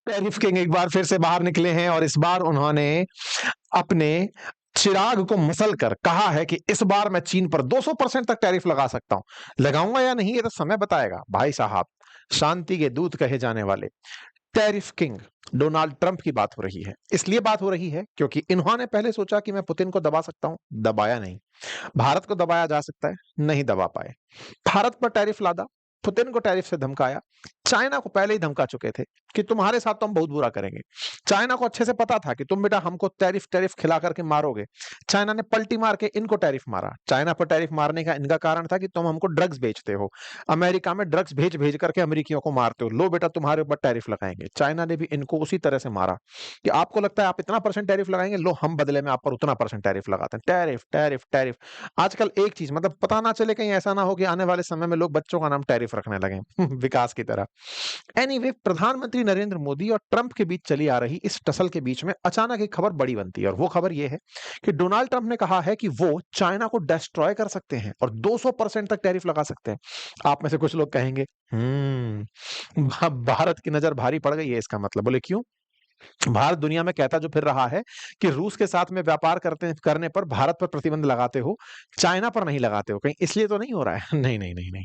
Tariff king एक बार फिर से बाहर निकले हैं और इस बार उन्होंने अपने चिराग को मसल कर कहा है कि इस बार मैं चीन पर 200% तक टैरिफ लगा सकता हूं। लगाऊंगा या नहीं ये तो समय बताएगा भाई साहब। शांति के दूत कहे जाने वाले टैरिफ किंग डोनाल्ड ट्रंप की बात हो रही है। इसलिए बात हो रही है क्योंकि इन्होंने पहले सोचा कि मैं पुतिन को दबा सकता हूं, दबाया नहीं। भारत को दबाया जा सकता है, नहीं दबा पाए। भारत पर टैरिफ लादा, पुतिन को टैरिफ से धमकाया। चाइना को पहले ही धमका चुके थे कि तुम्हारे साथ तो हम बहुत बुरा करेंगे। चाइना को अच्छे से पता था कि तुम बेटा हमको टैरिफ टैरिफ खिला करके मारोगे। चाइना ने पलटी मार के इनको टैरिफ मारा। चाइना पर टैरिफ मारने का इनका कारण था कि तुम हमको ड्रग्स बेचते हो, अमेरिका में ड्रग्स भेज भेज करके अमेरिकियों को मारते हो, लो बेटा तुम्हारे ऊपर टैरिफ लगाएंगे। चाइना ने भी इनको उसी तरह से मारा कि आपको लगता है आप इतना परसेंट टैरिफ लगाएंगे, लो हम बदले में आप पर उतना परसेंट टैरिफ लगाते हैं। Tariff tariff tariff. आजकल एक चीज मतलब पता ना चले कहीं ऐसा ना हो कि आने वाले समय में लोग बच्चों का नाम टैरिफ रखने लगे विकास की तरह। एनीवे, प्रधानमंत्री नरेंद्र मोदी और ट्रंप के बीच चली आ रही इस टसल के बीच में अचानक एक खबर बड़ी बनती है और वो खबर ये है कि डोनाल्ड ट्रंप ने कहा है कि वो चाइना को डिस्ट्रॉय कर सकते हैं और 200% तक टैरिफ लगा सकते हैं। आप में से कुछ लोग कहेंगे भारत की नजर भारी पड़ गई है इसका मतलब। बोले क्यों? भारत दुनिया में कहता जो फिर रहा है कि रूस के साथ में व्यापार करने पर भारत पर प्रतिबंध लगाते हो, चाइना पर नहीं लगाते हो, कहीं इसलिए तो नहीं हो रहा है? नहीं नहीं नहीं नहीं,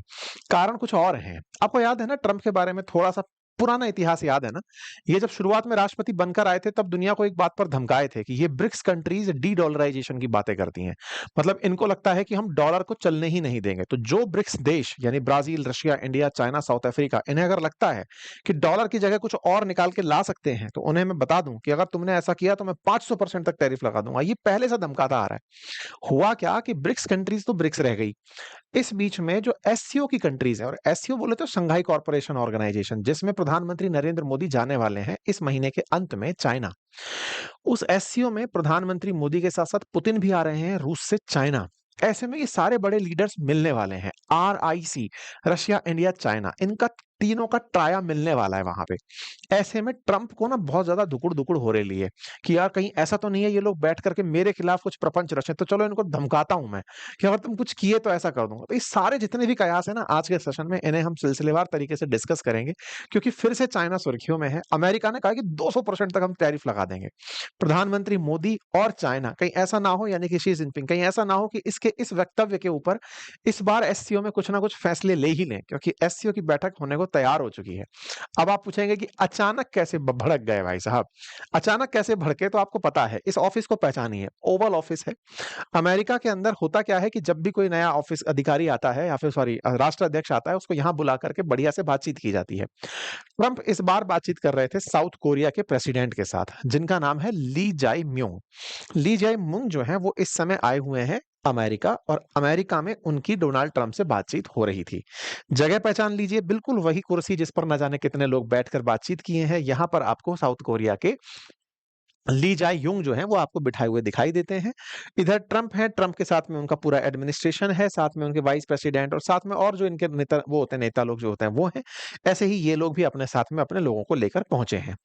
कारण कुछ और है। आपको याद है ना ट्रंप के बारे में थोड़ा सा पुराना इतिहास याद है ना? ये जब शुरुआत में राष्ट्रपति बनकर आए थे तब दुनिया को एक बात पर धमकाए थे कि ये ब्रिक्स कंट्रीज डी डॉलराइजेशन की बातें करती हैं। मतलब इनको लगता है कि हम डॉलर को चलने ही नहीं देंगे। तो जो ब्रिक्स देश यानी Brazil, Russia, India, China, south Africa, इन्हें अगर लगता है कि डॉलर की जगह कुछ और निकाल के ला सकते हैं तो उन्हें मैं बता दूं कि अगर तुमने ऐसा किया तो मैं 500% तक टैरिफ लगा दूंगा। ये पहले से धमकाता आ रहा है। हुआ क्या कि ब्रिक्स कंट्रीज तो ब्रिक्स रह गई। इस बीच में जो एससीओ की कंट्रीज है, और एससीओ बोले तो शंघाई कॉर्पोरेशन ऑर्गेनाइजेशन, जिसमें प्रधानमंत्री नरेंद्र मोदी जाने वाले हैं इस महीने के अंत में चाइना। उस एससीओ में प्रधानमंत्री मोदी के साथ साथ पुतिन भी आ रहे हैं रूस से चाइना। ऐसे में ये सारे बड़े लीडर्स मिलने वाले हैं। आरआईसी, रशिया, इंडिया, चाइना, इनका तीनों का ट्राया मिलने वाला है वहां पे। ऐसे में ट्रंप को ना बहुत ज्यादा दुकुड़ दुकुड़ हो रही है कि यार कहीं ऐसा तो नहीं है ये लोग बैठ करके मेरे खिलाफ कुछ प्रपंच रचे, तो चलो इनको धमकाता हूं मैं कि अगर तुम कुछ किए तो ऐसा कर दूंगा। तो ये सारे जितने भी कयास है ना आज के सेशन में इन्हें हम सिलसिलेवार तरीके से डिस्कस करेंगे क्योंकि फिर से चाइना सुर्खियों में है। अमेरिका ने कहा कि 200% तक हम टैरिफ लगा देंगे। प्रधानमंत्री मोदी और चाइना, कहीं ऐसा ना हो यानी कि शी जिनपिंग, कहीं ऐसा ना हो कि इसके इस वक्तव्य के ऊपर इस बार एससीओ में कुछ ना कुछ फैसले ले ही लें क्योंकि एससीओ की बैठक होने को तैयार हो चुकी है। अब आप पूछेंगे कि अचानक कैसे भड़क गए भाई साहब? अचानक कैसे भड़के? तो आपको पता है इस ऑफिस को पहचानिए, ओवल ऑफिस है। अमेरिका के अंदर होता क्या है कि जब भी कोई नया ऑफिस अधिकारी आता है या फिर सॉरी राष्ट्र अध्यक्ष आता है उसको यहां बुला करके बढ़िया से बातचीत की जाती है। ट्रंप इस बार बातचीत कर रहे थे साउथ कोरिया के प्रेसिडेंट के साथ जिनका नाम है ली जाई म्यूंग। ली जाई मुंग जो है वो इस समय आए हुए हैं अमेरिका, और अमेरिका में उनकी डोनाल्ड ट्रंप से बातचीत हो रही थी। जगह पहचान लीजिए, बिल्कुल वही कुर्सी जिस पर न जाने कितने लोग बैठकर बातचीत किए हैं, यहां पर आपको साउथ कोरिया के ली जाए युंग जो है वो आपको बिठाए हुए दिखाई देते हैं। इधर ट्रंप है, ट्रंप के साथ में उनका पूरा एडमिनिस्ट्रेशन है, साथ में उनके वाइस प्रेसिडेंट और साथ में और जो इनके नेता वो होते हैं, नेता लोग जो होते हैं वो हैं। ऐसे ही ये लोग भी अपने साथ में अपने लोगों को लेकर पहुंचे हैं।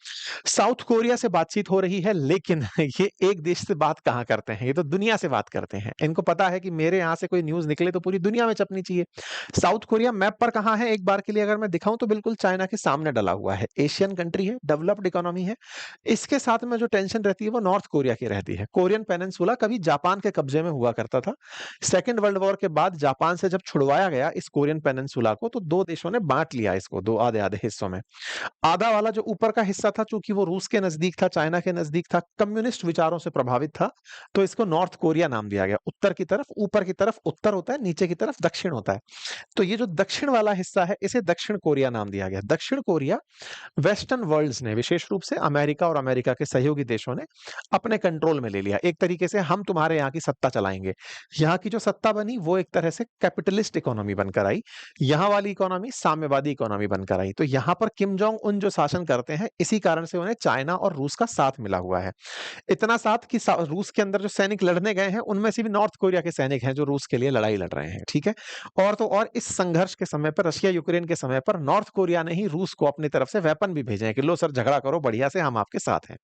साउथ कोरिया से बातचीत हो रही है लेकिन ये एक देश से बात कहाँ करते हैं, ये तो दुनिया से बात करते हैं। इनको पता है कि मेरे यहाँ से कोई न्यूज निकले तो पूरी दुनिया में छपनी चाहिए। साउथ कोरिया मैप पर कहाँ है एक बार के लिए अगर मैं दिखाऊं तो बिल्कुल चाइना के सामने डला हुआ है। एशियन कंट्री है, डेवलप्ड इकोनॉमी है। इसके साथ में जो टेंशन रहती है वो नॉर्थ कोरिया की रहती है। कोरियन पेनिनसुला कभी जापान के कब्जे में हुआ करता था। सेकेंड वर्ल्ड वॉर के बाद जापान से जब छुड़वाया गया इस कोरियन पेनिनसुला को तो दो देशों ने बांट लिया इसको दो आधे आधे हिस्सों में। आधा वाला जो ऊपर का हिस्सा था चूंकि वो रूस के नजदीक था, चाइना के नजदीक था, कम्युनिस्ट विचारों से प्रभावित था, तो इसको नॉर्थ कोरिया नाम दिया गया। उत्तर की तरफ, ऊपर की तरफ उत्तर होता है, नीचे की तरफ दक्षिण होता है। तो ये जो दक्षिण वाला हिस्सा है इसे दक्षिण कोरिया नाम दिया गया। दक्षिण कोरिया वेस्टर्न वर्ल्ड्स ने, विशेष रूप से अमेरिका और अमेरिका के सहयोगी देशों ने अपने कंट्रोल में ले लिया। एक तरीके से हम तुम्हारे यहाँ की सत्ता चलाएंगे। यहाँ की जो सत्ता बनी वो एक तरह से कैपिटलिस्ट इकोनॉमी बनकर आई। यहाँ वाली इकोनॉमी साम्यवादी इकोनॉमी बनकर आई। तो यहाँ पर किम जोंग उन जो शासन करते हैं इसी कारण से उन्हें चाइना और रूस का साथ मिला हुआ है। इतना साथ कि रूस के अंदर जो सैनिक लड़ने गए हैं उनमें से भी नॉर्थ कोरिया के सैनिक हैं जो रूस के लिए लड़ाई लड़ रहे हैं। ठीक है। और तो और इस संघर्ष के समय पर, रशिया यूक्रेन के समय पर, नॉर्थ कोरिया ने ही रूस को अपनी तरफ से वेपन भी भेजे हैं कि लो सर झगड़ा करो बढ़िया से, हम आपके साथ हैं।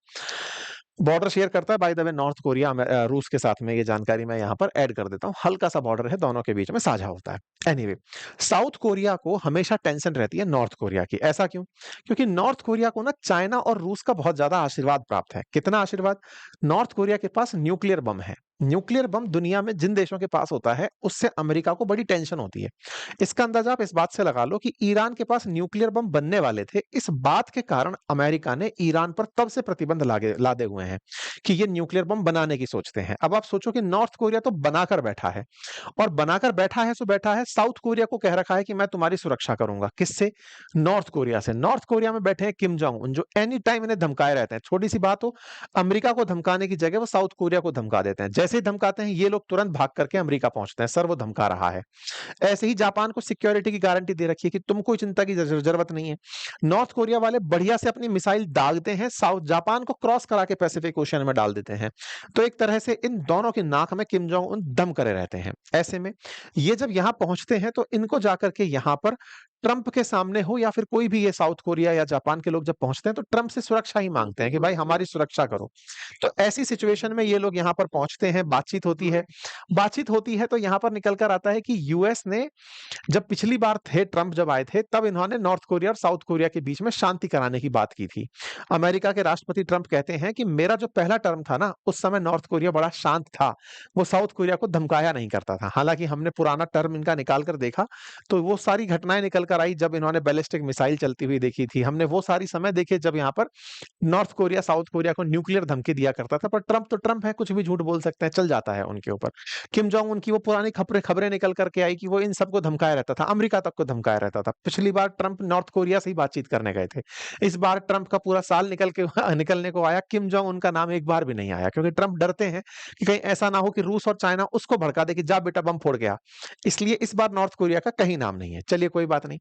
बॉर्डर शेयर करता है by the way north Korea रूस के साथ में, ये जानकारी मैं यहाँ पर ऐड कर देता हूँ। हल्का सा बॉर्डर है, दोनों के बीच में साझा होता है। एनीवे, साउथ कोरिया को हमेशा टेंशन रहती है नॉर्थ कोरिया की। ऐसा क्यों? क्योंकि नॉर्थ कोरिया को ना चाइना और रूस का बहुत ज्यादा आशीर्वाद प्राप्त है। कितना आशीर्वाद? नॉर्थ कोरिया के पास न्यूक्लियर बम है। न्यूक्लियर बम दुनिया में जिन देशों के पास होता है, उससे अमेरिका को बड़ी टेंशन होती है। इसका अंदाजा आप इस बात से लगा लो कि ईरान के पास न्यूक्लियर बम बनने वाले थे। इस बात के कारण अमेरिका ने ईरान पर तब से प्रतिबंध लादे हुए हैं कि ये न्यूक्लियर बम बनाने की सोचते हैं। अब आप सोचो कि नॉर्थ कोरिया तो बनाकर बैठा है, और बनाकर बैठा है सो बैठा है, साउथ कोरिया को कह रखा है कि मैं तुम्हारी सुरक्षा करूंगा। किससे? नॉर्थ कोरिया से। नॉर्थ कोरिया में बैठे हैं किम जोंग उन, जो एनी टाइम इन्हें धमकाए रहते हैं। छोटी सी बात हो, अमेरिका को धमकाने की जगह वो साउथ कोरिया को धमका देते हैं। जैसे ही धमकाते हैं, ये लोग तुरंत भाग करके अमेरिका पहुंचते हैं, सर वो धमका रहा है। ऐसे ही जापान को सिक्योरिटी की गारंटी दे रखी है कि तुमको चिंता की जरूरत नहीं है। नॉर्थ कोरिया वाले बढ़िया से अपनी मिसाइल दागते हैं, साउथ जापान को क्रॉस करा के पैसिफिक ओशन में डाल देते हैं। तो एक तरह से इन दोनों की नाक में किम जोंग उन दम करे रहते हैं। ऐसे में ये जब यहां पहुंचते हैं, तो इनको जाकर के यहां पर ट्रंप के सामने हो या फिर कोई भी, ये साउथ कोरिया या जापान के लोग जब पहुंचते हैं तो ट्रंप से सुरक्षा ही मांगते हैं कि भाई हमारी सुरक्षा करो। तो ऐसी सिचुएशन में ये लोग यहाँ पर पहुंचते हैं, बातचीत होती है। बातचीत होती है तो यहाँ पर निकल कर आता है कि यूएस ने, जब पिछली बार थे ट्रंप जब आए थे, तब इन्होंने नॉर्थ कोरिया और साउथ कोरिया के बीच में शांति कराने की बात की थी। अमेरिका के राष्ट्रपति ट्रंप कहते हैं कि मेरा जो पहला टर्म था ना, उस समय नॉर्थ कोरिया बड़ा शांत था, वो साउथ कोरिया को धमकाया नहीं करता था। हालांकि हमने पुराना टर्म इनका निकाल कर देखा, तो वो सारी घटनाएं निकल कर आई जब इन्होंने बैलिस्टिक मिसाइल चलती हुई देखी थी। हमने वो सारी समय देखे जब यहाँ पर नॉर्थ कोरिया साउथ कोरिया को न्यूक्लियर धमकी दिया करता था। पर ट्रंप तो ट्रंप है, कुछ भी झूठ बोल सकते हैं, चल जाता है उनके ऊपर। किम जोंग उनकी वो पुरानी खबरें खबरें निकल करके आई कि वो इन सबको धमकाया रहता था, अमेरिका तक को धमकाया रहता था। पिछली बार ट्रंप नॉर्थ कोरिया से ही बातचीत करने गए थे। इस बार ट्रंप का पूरा साल निकलने को आया, किम जोंग उनका नाम एक बार भी नहीं आया, क्योंकि ट्रंप डरते हैं कि कहीं ऐसा ना हो कि रूस और चाइना उसको भड़का दे कि जा बेटा बम फोड़ गया। इसलिए इस बार नॉर्थ कोरिया का कहीं नाम नहीं है। चलिए कोई बात नहीं।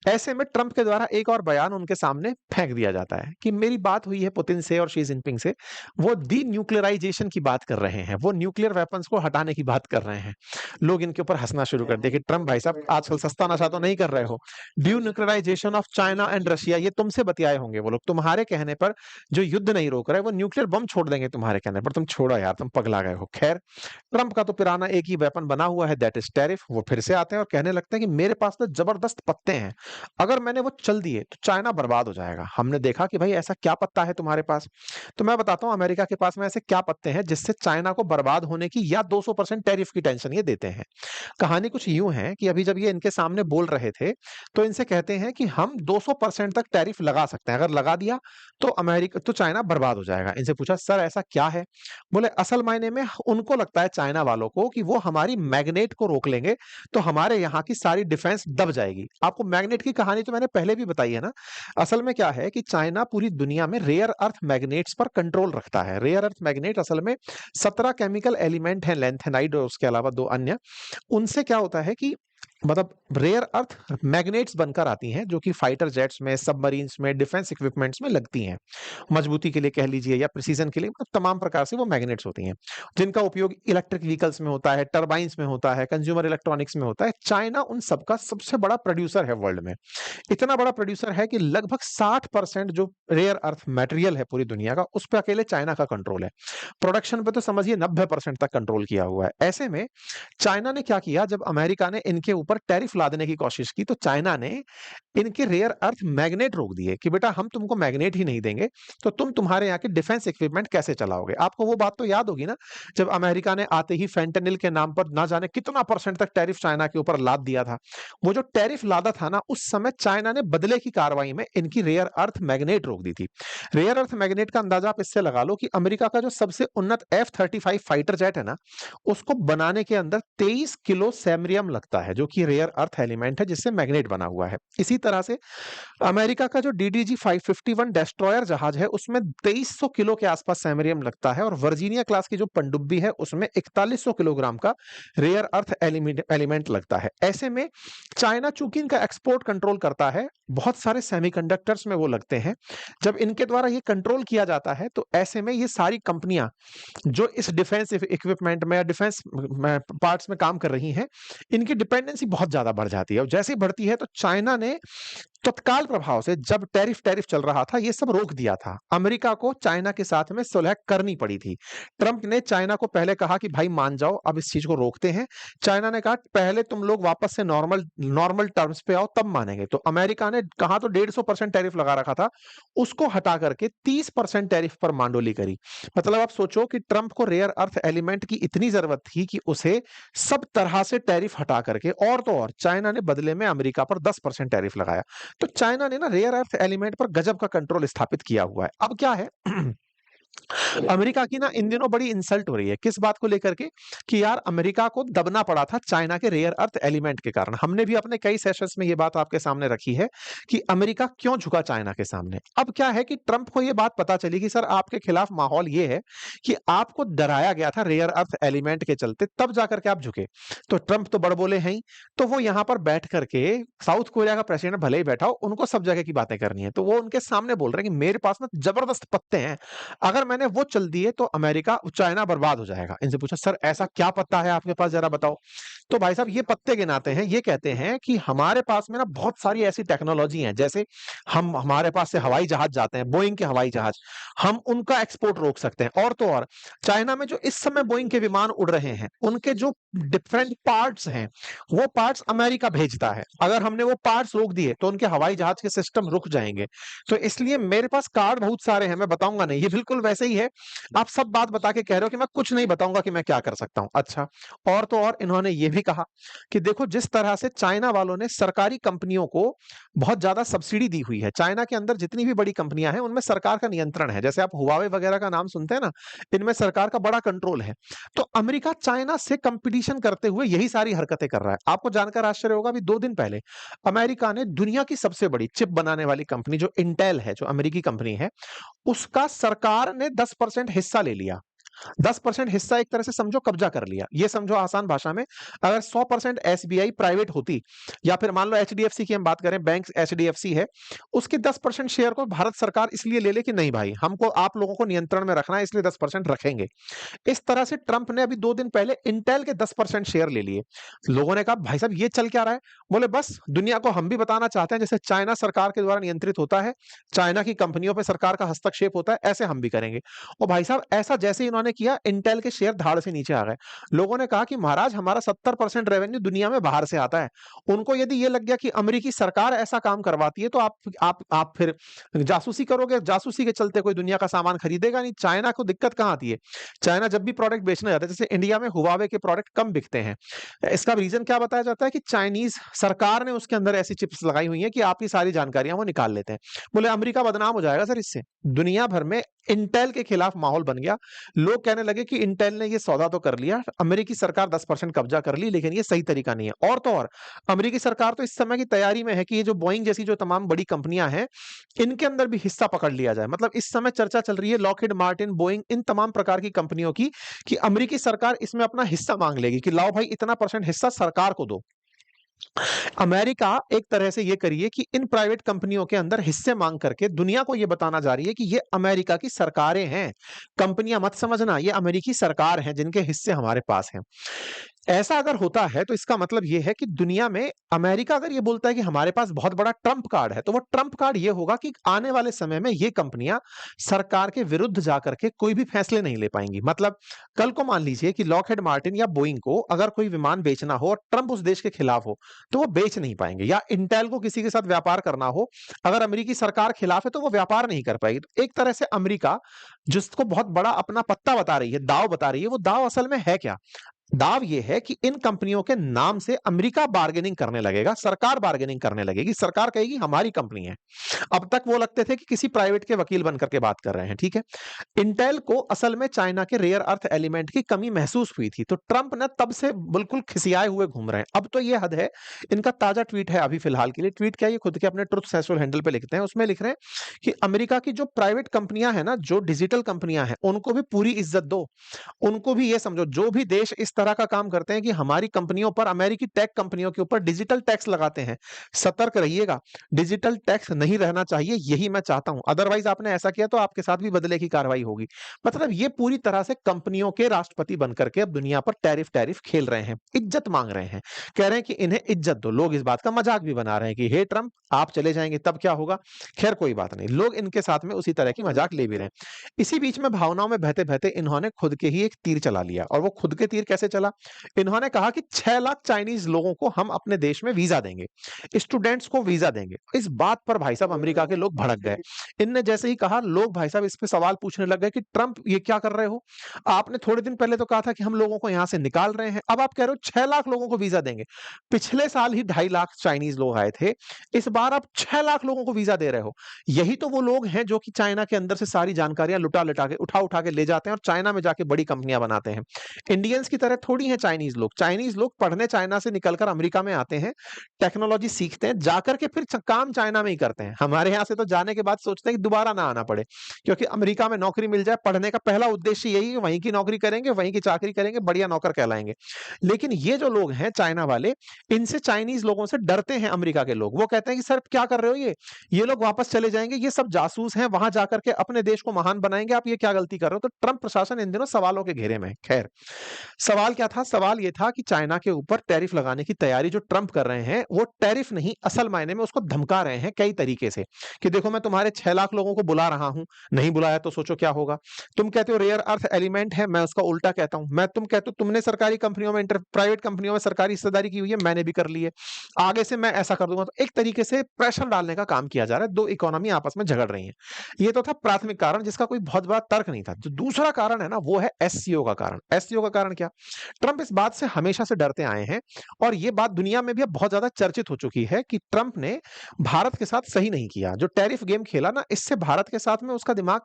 ऐसे में ट्रंप के द्वारा एक और बयान उनके सामने फेंक दिया जाता है कि मेरी बात हुई है पुतिन से और शी जिनपिंग से, वो डी न्यूक्लियराइजेशन की बात कर रहे हैं, वो न्यूक्लियर वेपन्स को हटाने की बात कर रहे हैं। लोग इनके ऊपर हंसना शुरू कर दिया कि ट्रंप भाई साहब आजकल सस्ता नशा तो नहीं कर रहे हो, due nuclearization of China and Russia, ये तुमसे बतियाए होंगे वो लोग, तुम्हारे कहने पर जो युद्ध नहीं रोक रहे, वो न्यूक्लियर बम छोड़ देंगे तुम्हारे कहने पर, तुम छोड़ो यार, तुम पगला गए हो। खैर, ट्रंप का तो पुराना एक ही वेपन बना हुआ है, दैट इज टैरिफ। वो फिर से आते हैं और कहने लगते हैं कि मेरे पास तो जबरदस्त पत्ते हैं, अगर मैंने वो चल दिए तो चाइना बर्बाद हो जाएगा। हमने देखा कि भाई ऐसा क्या पत्ता है तुम्हारे पास? तो मैं बताता हूं अमेरिका के पास में ऐसे क्या पत्ते हैं जिससे चाइना को बर्बाद होने की या 200% टैरिफ की टेंशन ये देते हैं। कहानी कुछ यूं है कि अभी जब ये इनके सामने बोल रहे थे, तो इनसे कहते हैं कि हम 200% तक टैरिफ लगा सकते हैं, अगर लगा दिया तो अमेरिका तो चाइना बर्बाद हो जाएगा। इनसे पूछा सर ऐसा क्या है? बोले असल मायने में उनको लगता है चाइना वालों को कि वो हमारी मैग्नेट को रोक लेंगे तो हमारे यहाँ की सारी डिफेंस दब जाएगी। आपको मैग्नेट की कहानी तो मैंने पहले भी बताई है ना। असल में क्या है कि चाइना पूरी दुनिया में रेयर अर्थ मैग्नेट्स पर कंट्रोल रखता है। रेयर अर्थ मैग्नेट असल में 17 केमिकल एलिमेंट हैं, लेंथेनाइड और उसके अलावा 2 अन्य। उनसे क्या होता है कि मतलब रेयर अर्थ मैग्नेट्स बनकर आती हैं, जो कि फाइटर जेट्स में, सबमरीन्स में, डिफेंस इक्विपमेंट्स में लगती हैं। मजबूती के लिए कह लीजिए या प्रिसीजन के लिए, मतलब तमाम प्रकार से वो मैग्नेट्स होती हैं, जिनका उपयोग इलेक्ट्रिक व्हीकल्स में होता है, टरबाइंस में होता है, कंज्यूमर इलेक्ट्रॉनिक्स में होता है। चाइना उन सबका सबसे बड़ा प्रोड्यूसर है वर्ल्ड में। इतना बड़ा प्रोड्यूसर है कि लगभग 60% जो रेयर अर्थ मटेरियल है पूरी दुनिया का, उस पर अकेले चाइना का कंट्रोल है। प्रोडक्शन पे तो समझिए 90% तक कंट्रोल किया हुआ है। ऐसे में चाइना ने क्या किया, जब अमेरिका ने इनके ऊपर टैरिफ लादने की कोशिश की, तो चाइना ने इनके रेयर अर्थ मैग्नेट रोक दिए कि बेटा हम तुमको मैग्नेट ही नहीं देंगे तो तुम तुम्हारे यहाँ के डिफेंस इक्विपमेंट कैसे चलाओगे। आपको वो बात तो याद होगी ना, जब अमेरिका ने आते ही फेंटेनिल के नाम पर ना जाने कितना % तक टैरिफ चाइना के ऊपर लाद दिया था। वो जो टैरिफ लादा था ना, उस समय चाइना ने बदले की कार्रवाई में इनकी रेयर अर्थ मैग्नेट रोक दी थी। रेयर अर्थ मैग्नेट का अंदाजा आप इससे लगा लो कि अमेरिका का जो सबसे उन्नत F-35 फाइटर जेट है ना, उसको बनाने के अंदर 23 किलो सैमरियम लगता है, जो कि रेयर अर्थ एलिमेंट है जिससे मैग्नेट बना हुआ है। इसी तरह से अमेरिका का जो DDG 551 डेस्ट्रॉयर जहाज है, उसमें 2300 किलो के आसपास सैमरियम लगता है, और वर्जीनिया क्लास की जो पनडुब्बी है उसमें 4100 किलोग्राम का रेयर अर्थ एलिमेंट लगता है। ऐसे में चाइना चूंकि इनका एक्सपोर्ट कंट्रोल करता है, बहुत सारे सेमीकंडक्टर्स में वो लगते हैं। जब इनके द्वारा ये कंट्रोल किया जाता है, तो ऐसे में ये सारी कंपनियां जो इस डिफेंस इक्विपमेंट में या डिफेंस पार्ट्स में काम कर रही हैं, इनकी डिपेंडेंसी बहुत ज्यादा बढ़ जाती है। और जैसे ही बढ़ती है, तो चाइना ने तत्काल प्रभाव से जब टैरिफ चल रहा था, ये सब रोक दिया था। अमेरिका को चाइना के साथ में सुलह करनी पड़ी थी। ट्रंप ने चाइना को पहले कहा कि भाई मान जाओ, अब इस चीज को रोकते हैं। चाइना ने कहा पहले तुम लोग वापस से नॉर्मल नॉर्मल टर्म्स पे आओ तब मानेंगे। तो अमेरिका ने कहा तो 150% टैरिफ लगा रखा था, उसको हटा करके 30% टैरिफ पर मांडोली करी। मतलब आप सोचो कि ट्रंप को रेयर अर्थ एलिमेंट की इतनी जरूरत थी कि उसे सब तरह से टैरिफ हटा करके, और तो और चाइना ने बदले में अमेरिका पर 10% टैरिफ लगाया। तो चाइना ने ना रेयर अर्थ एलिमेंट पर गजब का कंट्रोल स्थापित किया हुआ है। अब क्या है अमेरिका की ना इन दिनों बड़ी इंसल्ट हो रही है, किस बात को लेकर के, कि यार अमेरिका को दबना पड़ा था चाइना के रेयर अर्थ एलिमेंट के कारण। हमने भी अपने कई सेशंस में ये बात आपके सामने रखी है कि अमेरिका क्यों झुका चाइना के सामने। अब क्या है कि ट्रंप को ये बात पता चली कि सर आपके खिलाफ माहौल ये है कि आपको डराया गया था रेयर अर्थ एलिमेंट के चलते, तब जाकर के आप झुके। तो ट्रंप तो बड़बोले हैं ही, तो वो यहां पर बैठ करके, साउथ कोरिया का प्रेसिडेंट भले ही बैठा हो, उनको सब जगह की बातें करनी है, तो वो उनके सामने बोल रहे हैं कि मेरे पास ना जबरदस्त पत्ते हैं, अगर मैंने वो चल दिए तो अमेरिका चाइना बर्बाद हो जाएगा। इनसे पूछा सर ऐसा क्या पत्ता है आपके पास, जरा बताओ। तो भाई साहब ये पत्ते गिनाते हैं, ये कहते हैं कि हमारे पास में ना बहुत सारी ऐसी टेक्नोलॉजी है, जैसे हमारे पास से हवाई जहाज जाते हैं, बोइंग के हवाई जहाज, हम उनका एक्सपोर्ट रोक सकते हैं। और तो और चाइना में जो इस समय बोइंग के विमान उड़ रहे हैं, उनके जो डिफरेंट पार्ट्स हैं, वो पार्ट्स अमेरिका भेजता है। अगर हमने वो पार्ट्स रोक दिए तो उनके हवाई जहाज के सिस्टम रुक जाएंगे। तो इसलिए मेरे पास कार्ड बहुत सारे हैं, मैं बताऊंगा नहीं। ये बिल्कुल वैसे ही है, आप सब बात बता के कह रहे हो कि मैं कुछ नहीं बताऊंगा कि मैं क्या कर सकता हूं। अच्छा, और तो और इन्होंने ये भी कहा कि देखो जिस तरह से चाइना वालों ने सरकारी कंपनियों को बहुत ज्यादा सब्सिडी दी हुई है, चाइना के अंदर जितनी भी बड़ी कंपनियां हैं उनमें सरकार का नियंत्रण है। जैसे आप हुआवे वगैरह का नाम सुनते हैं ना, इनमें सरकार का बड़ा कंट्रोल है। तो अमेरिका चाइना से कंपटीशन करते हुए यही सारी हरकतें कर रहा है। आपको जानकर आश्चर्य होगा, अभी 2 दिन पहले अमेरिका ने दुनिया की सबसे बड़ी चिप बनाने वाली कंपनी जो इंटेल है, जो अमेरिकी कंपनी है, उसका सरकार ने 10% हिस्सा ले लिया। 10% हिस्सा एक तरह से समझो कब्जा कर लिया। ये समझो आसान भाषा में, अगर 100% एसबीआई प्राइवेट होती, या फिर मान लो एचडीएफसी की हम बात करें, बैंक एचडीएफसी है, उसके 10% शेयर को भारत सरकार इसलिए ले ले कि नहीं भाई हमको आप लोगों को नियंत्रण में रखना है, इसलिए 10% रखेंगे। इस तरह से ट्रंप ने अभी 2 दिन पहले इंटेल के 10% शेयर ले लिए। लोगों ने कहा भाई साहब ये चल क्या रहा है? बोले बस दुनिया को हम भी बताना चाहते हैं, जैसे चाइना सरकार के द्वारा नियंत्रित होता है, चाइना की कंपनियों पर सरकार का हस्तक्षेप होता है, ऐसे हम भी करेंगे। और भाई साहब ऐसा जैसे ही इन्होंने किया, इंटेल के शेयर धाड़ से नीचे आ गए। लोगों ने कहा कि महाराज हमारा 70% रेवेन्यू दुनिया में बाहर से आता है। उनको यदि ये लग गया कि अमेरिकी सरकार ऐसा काम करवाती है, तो आप फिर जासूसी करोगे, जासूसी के चलते कोई दुनिया का सामान खरीदेगा नहीं। चाइना को दिक्कत कहाँ आती है? चाइना जब भी प्रोडक्ट बेचने जाता है, जैसे इंडिया में हुआवे के प्रोडक्ट कम बिकते हैं, इसका रीजन क्या बताया जाता है कि चाइनीज सरकार ने उसके अंदर ऐसी चिप्स लगाई हुई है कि आपकी सारी जानकारियां वो निकाल लेते हैं। बोले अमेरिका बदनाम हो जाएगा सर इससे। दुनिया भर में इंटेल के खिलाफ माहौल बन गया। लोग कहने लगे कि इंटेल ने ये सौदा तो कर लिया, अमेरिकी सरकार 10% कब्जा कर ली, लेकिन ये सही तरीका नहीं है। और तो और अमेरिकी सरकार तो इस समय की तैयारी में है कि ये जो बोइंग जैसी जो तमाम बड़ी कंपनियां हैं, इनके अंदर भी हिस्सा पकड़ लिया जाए। मतलब इस समय चर्चा चल रही है लॉकहीड मार्टिन, बोइंग, इन तमाम प्रकार की कंपनियों की, कि अमेरिकी सरकार इसमें अपना हिस्सा मांग लेगी कि लाओ भाई इतना % हिस्सा सरकार को दो। अमेरिका एक तरह से ये करिए कि इन प्राइवेट कंपनियों के अंदर हिस्से मांग करके दुनिया को ये बताना जा रही है कि ये अमेरिका की सरकारें हैं, कंपनियां मत समझना, ये अमेरिकी सरकार हैं जिनके हिस्से हमारे पास हैं। ऐसा अगर होता है तो इसका मतलब ये है कि दुनिया में अमेरिका अगर ये बोलता है कि हमारे पास बहुत बड़ा ट्रंप कार्ड है, तो वो ट्रंप कार्ड ये होगा कि आने वाले समय में ये कंपनियां सरकार के विरुद्ध जाकर के कोई भी फैसले नहीं ले पाएंगी। मतलब कल को मान लीजिए कि लॉकहीड मार्टिन या बोइंग को अगर कोई विमान बेचना हो और ट्रंप उस देश के खिलाफ हो, तो वो बेच नहीं पाएंगे। या इंटेल को किसी के साथ व्यापार करना हो, अगर अमेरिकी सरकार खिलाफ है, तो वो व्यापार नहीं कर पाएगी। तो एक तरह से अमेरिका जिसको बहुत बड़ा अपना पत्ता बता रही है, दाव बता रही है, वो दाव असल में है क्या? दाव ये है कि इन कंपनियों के नाम से अमेरिका बार्गेनिंग करने लगेगा, सरकार बार्गेनिंग करने लगेगी, सरकार कहेगी हमारी कंपनी है। अब तक वो लगते थे कि किसी प्राइवेट के वकील बनकर के बात कर रहे हैं, ठीक है। इंटेल को असल में चाइना के रेयर अर्थ एलिमेंट की कमी महसूस हुई थी, तो ट्रंप ने तब से बिल्कुल खिसियाए हुए घूम रहे हैं। अब तो ये हद है। इनका ताजा ट्वीट है अभी फिलहाल के लिए, ट्वीट क्या, ये खुद के अपने ट्रुथ सोशल हैंडल पे लिखते हैं, उसमें लिख रहे हैं कि अमेरिका की जो प्राइवेट कंपनियां हैं ना, जो डिजिटल कंपनियां हैं, उनको भी पूरी इज्जत दो। उनको भी ये समझो, जो भी देश इस तरह का काम करते हैं कि हमारी कंपनियों पर, अमेरिकी टेक कंपनियों के ऊपर डिजिटल टैक्स लगाते हैं। सतर्क रहिएगा, डिजिटल टैक्स नहीं रहना चाहिए, यही मैं चाहता हूं। अदरवाइज आपने ऐसा किया तो आपके साथ भी बदले की कार्रवाई होगी। मतलब ये पूरी तरह से कंपनियों के राष्ट्रपति बनकर के अब दुनिया पर टैरिफ टैरिफ खेल रहे हैं, इज्जत मांग रहे हैं, कह रहे हैं कि इन्हें इज्जत दो। लोग इस बात का मजाक भी बना रहे हैं कि हे ट्रंप, आप चले जाएंगे तब क्या होगा। खैर कोई बात नहीं, लोग इनके साथ में उसी तरह की मजाक ले भी रहे हैं। इसी बीच में भावनाओं में बहते बहते इन्होंने खुद के ही एक तीर चला लिया। और वो खुद के तीर कैसे चला? इन्होंने कहा कि 6 लाख चाइनीज लोगों को हम अपने देश में वीजा देंगे, स्टूडेंट्स को वीजा देंगे। इस बात पर भाई साहब अमेरिका के लोग भड़क गए। इनने जैसे ही कहा, लोग भाई साहब इस पे सवाल पूछने लग गए कि ट्रंप ये क्या कर रहे हो? आपने थोड़े दिन पहले तो कहा था कि हम लोगों को यहां से निकाल रहे हैं, अब आप कह रहे हो 6 लाख लोगों को वीजा देंगे। पिछले साल ही 2.5 लाख चाइनीज लोग आए थे, इस बार आप 6 लाख लोगों को वीजा दे रहे हो। यही तो वो लोग हैं जो कि चाइना के अंदर से सारी जानकारियां लुटा लुटा के, उठा उठा के ले जाते हैं और चाइना में जाके बड़ी कंपनियां बनाते हैं। इंडियंस की तरह थोड़ी है चाइनीज लोग। चाइनीज लोग पढ़ने चाइना से निकलकर अमेरिका में आते हैं, टेक्नोलॉजी सीखते हैं, जाकर के फिर काम चाइना में ही करते हैं। हमारे यहाँ से तो जाने के बाद सोचते हैं कि दोबारा ना आना पड़े, क्योंकि अमेरिका में नौकरी मिल जाए, पढ़ने का पहला उद्देश्य यही है, वहीं की नौकरी करेंगे, वहीं की चाकरी करेंगे, बढ़िया नौकर कहलाएंगे। लेकिन ये जो लोग हैं चाइना वाले, इनसे चाइनीज लोगों से डरते हैं अमेरिका के लोग। वो कहते हैं कि सर क्या कर रहे हो, ये लोग वापस चले जाएंगे, ये सब जासूस हैं, वहां जाकर के अपने देश को महान बनाएंगे, आप ये क्या गलती कर रहे हो। तो ट्रंप प्रशासन इन दिनों सवालों के घेरे में है। खैर, सवाल क्या था? सवाल ये था कि चाइना के ऊपर टैरिफ लगाने की तैयारी जो ट्रंप कर रहे हैं, वो टैरिफ नहीं, असल मायने में उसको धमका रहे हैं कई तरीके से कि देखो मैं तुम्हारे 6 लाख लोगों को बुला रहा हूं, नहीं बुलाया तो सोचो क्या होगा। तुम कहते हो रेयर अर्थ एलिमेंट है, मैं उसका उल्टा कहता हूं। तुम कहते हो तुमने सरकारी कंपनियों में, प्राइवेट कंपनियों में सरकारी हिस्सेदारी की हुई है, मैंने भी कर ली है, आगे से मैं ऐसा कर दूंगा। तो एक तरीके से प्रेशर डालने का काम किया जा रहा है। दो इकोनॉमी आपस में झगड़ रही है। ये तो था प्राथमिक कारण, जिसका कोई बहुत बड़ा तर्क नहीं था। जो दूसरा कारण है ना, वो है एससीओ का कारण। एससीओ का कारण क्या? ट्रंप इस बात से हमेशा से डरते आए हैं, और ये बात दुनिया में भी अब बहुत ज्यादा चर्चित हो चुकी है कि ट्रंप ने भारत के साथ सही नहीं किया। जो टैरिफ गेम खेला ना, इससे भारत के साथ में उसका दिमाग,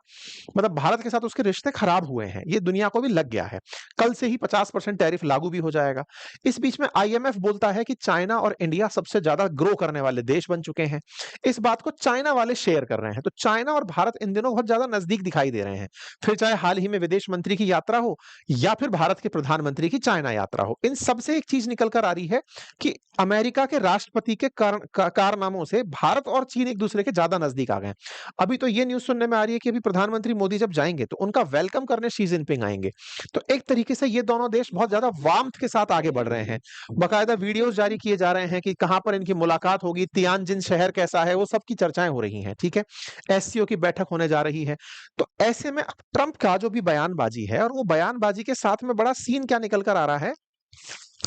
मतलब भारत के साथ उसके रिश्ते खराब हुए हैं। ये दुनिया को भी लग गया है। कल से ही 50% टैरिफ लागू भी हो जाएगा। इस बीच में आईएमएफ बोलता है कि चाइना और इंडिया सबसे ज्यादा ग्रो करने वाले देश बन चुके हैं। इस बात को चाइना वाले शेयर कर रहे हैं। तो चाइना और भारत इन दिनों बहुत ज्यादा नजदीक दिखाई दे रहे हैं। फिर चाहे हाल ही में विदेश मंत्री की यात्रा हो, या फिर भारत के प्रधानमंत्री की चाइना यात्रा हो, इन सबसे एक चीज निकल कर आ रही है कि अमेरिका के राष्ट्रपति के कारनामों से भारत और चीन एक दूसरे के ज्यादा नजदीक आ गए। अभी तो ये न्यूज सुनने में आ रही है कि अभी प्रधानमंत्री मोदी जब जाएंगे तो उनका वेलकम करने शी जिनपिंग आएंगे। तो एक तरीके से ये दोनों देश बहुत ज्यादा वार्मथ के साथ आगे बढ़ रहे हैं। बाकायदा वीडियोस जारी किए जा रहे हैं कि कहां पर इनकी मुलाकात होगी, तियानजिन शहर कैसा है, वो सब की चर्चाएं हो रही हैं। ठीक है, एससीओ की बैठक होने जा रही है। तो ऐसे में अब ट्रंप का जो भी बयानबाजी है, और वो बयानबाजी के साथ में बड़ा सीन क्या निकल कर आ रहा है,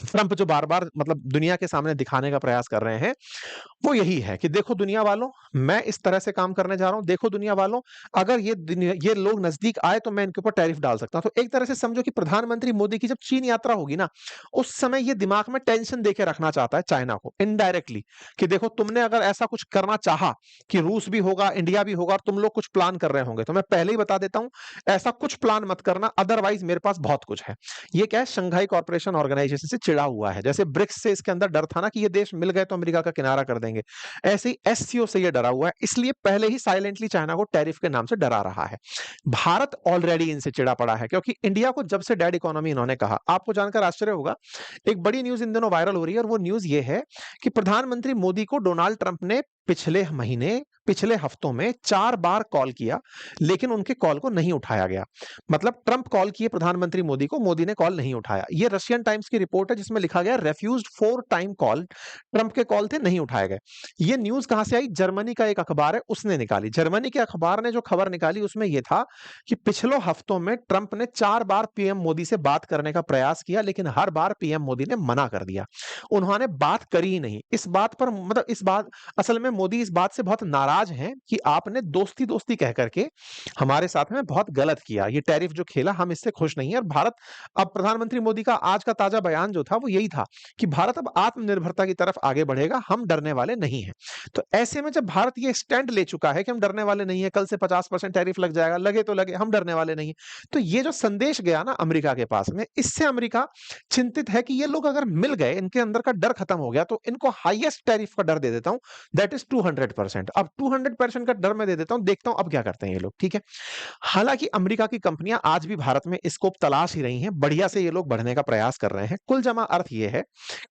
ट्रंप जो बार बार मतलब दुनिया के सामने दिखाने का प्रयास कर रहे हैं, वो यही है कि देखो दुनिया वालों, मैं इस तरह से काम करने जा रहा हूं। देखो दुनिया वालों, अगर ये लोग नजदीक आए तो मैं इनके ऊपर टैरिफ डाल सकता हूं। तो एक तरह से समझो कि प्रधानमंत्री मोदी की जब चीन यात्रा होगी ना, उस समय ये दिमाग में टेंशन देके रखना चाहता है चाइना को इनडायरेक्टली, कि देखो तुमने अगर ऐसा कुछ करना चाहा कि रूस भी होगा, इंडिया भी होगा, और तुम लोग कुछ प्लान कर रहे होंगे, तो मैं पहले ही बता देता हूं, ऐसा कुछ प्लान मत करना, अदरवाइज मेरे पास बहुत कुछ है। ये क्या है, शंघाई कॉर्पोरेशन ऑर्गेनाइजेशन से चिड़ा हुआ है। जैसे ब्रिक्स से इसके अंदर डर था ना कि ये देश मिल गए तो अमेरिका का किनारा कर देंगे, ऐसे ही एससीओ से ये डरा हुआ है। इसलिए पहले ही साइलेंटली चाइना को टैरिफ के नाम से डरा रहा है। भारत ऑलरेडी इनसे चिड़ा पड़ा है, क्योंकि इंडिया को जब से डेड इकोनॉमी इन्होंने कहा, आपको जानकर आश्चर्य होगा, एक बड़ी न्यूज इन दिनों वायरल हो रही है, और वो न्यूज ये है कि प्रधानमंत्री मोदी को डोनाल्ड ट्रंप ने पिछले हफ्तों में 4 बार कॉल किया, लेकिन उनके कॉल को नहीं उठाया गया। मतलब ट्रंप कॉल किए प्रधानमंत्री मोदी को, मोदी ने कॉल नहीं उठाया। ये रशियन टाइम्स की रिपोर्ट है, जिसमें लिखा गया रेफ्यूज्ड 4 टाइम कॉल, ट्रंप के कॉल थे, नहीं उठाए गए। ये न्यूज कहां से आई? जर्मनी का एक अखबार है उसने निकाली। जर्मनी के अखबार ने जो खबर निकाली उसमें यह था कि पिछले हफ्तों में ट्रंप ने 4 बार पीएम मोदी से बात करने का प्रयास किया, लेकिन हर बार पीएम मोदी ने मना कर दिया। उन्होंने बात करी ही नहीं। इस बात पर, मतलब इस बात, असल में मोदी इस बात से बहुत नाराज हैं कि आपने दोस्ती दोस्ती कह करके हमारे साथ में बहुत गलत किया। ये टैरिफ जो खेला, हम इससे खुश नहीं है। और भारत, अब प्रधानमंत्री मोदी का आज का ताजा बयान जो था वो यही था कि भारत अब आत्मनिर्भरता की तरफ आगे बढ़ेगा, हम डरने वाले नहीं हैं। तो ऐसे में जब भारत ये स्टैंड ले चुका है कि हम डरने वाले नहीं है, कल से 50% टैरिफ लग जाएगा, लगे तो लगे, हम डरने वाले नहीं है, तो ये जो संदेश गया ना अमेरिका के पास में, इससे अमेरिका चिंतित है कि ये लोग अगर मिल गए, इनके अंदर का डर खत्म हो गया, तो इनको हाईएस्ट टैरिफ का डर दे देता हूं, दैट इज 200%। अब 200% का डर मैं दे देता हूं, देखता हूं अब क्या करते हैं ये लोग, ठीक है। हालांकि अमेरिका की कंपनियां आज भी भारत में स्कोप तलाश ही रही हैं, बढ़िया से ये लोग बढ़ने का प्रयास कर रहे हैं। कुल जमा अर्थ ये है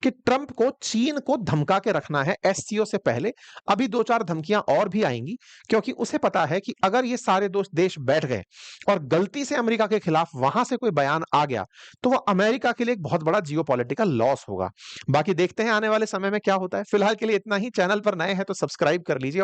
कि ट्रंप को चीन को धमका के रखना है एससीओ से पहले। अभी दो चार धमकियां और भी आएंगी, क्योंकि उसे पता है कि अगर ये सारे दोस्त देश बैठ गए और गलती से अमेरिका के खिलाफ वहां से कोई बयान आ गया, तो वह अमेरिका के लिए एक बहुत बड़ा जियोपॉलिटिकल लॉस होगा। बाकी देखते हैं आने वाले समय में क्या होता है। फिलहाल के लिए इतना ही। चैनल पर नए हैं तो सब्सक्राइब कर लीजिए।